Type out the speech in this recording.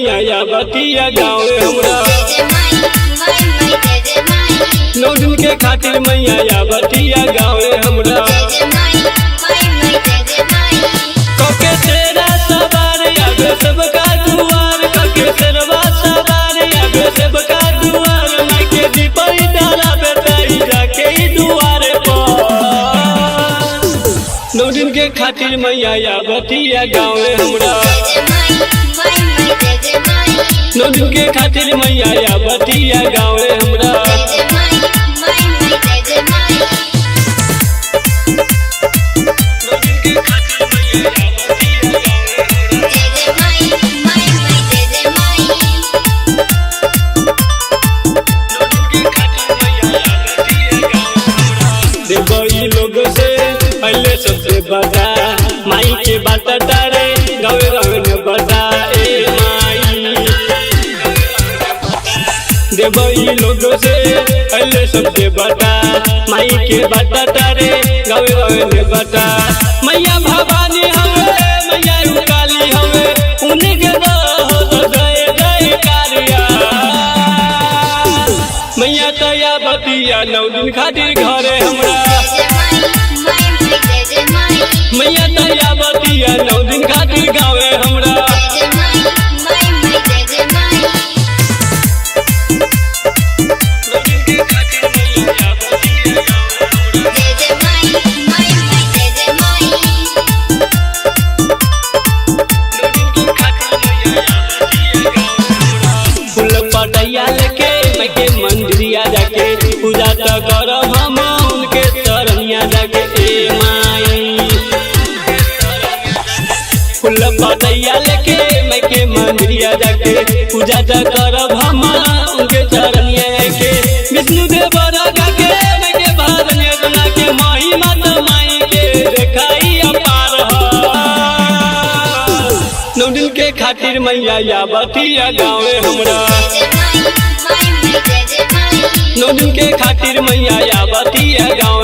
मैया या बतिया गाँव हमरा। नौ दिन के खातिर मैया या बतिया गाँव हमरा। कके तेरा सवार आगे सबका दुआर, कके तेरवा सवार आगे सबका दुआर। माई के दीपई डाला बेटाई जाके ही दुआरे पर। नौ दिन के खातिर मैया या बतिया गाँव हमरा। नौ दिन के खातिर मैया या बतिया गाँव हमरा। देवई लोग से पहले सबसे बड़ा माई के बात तारे गाँव गाँव बता ए माई। देवई लोग से पहले सबसे बड़ा माई के बात तारे गाँव गाँव बता। मैया भवानी हवे मैया काली हवे उन्हीं के जय जय कारिया। मैया तया बतिया नौ दिन खातिर घरे हमरा। मैया तया बतिया नौ दिन खातिर गाँवे हमरा। फूल पटैया लेके मैं के मंदिरिया जाके पूजा तो करब हम उनके चरनिया जाके ए माई। फूल पटैया लेके मैं के मंदिरिया जाके पूजा तो करब हम उनके चरनिया जाके। विष्णु देव रागा के मैं के भजन सुना के महिमा तो माई के देखाई अपार ह। नौ दिन के खातिर मैया या बतिया गाँव हमरा। नौ दिन के खातिर मैया या बतिया गाँव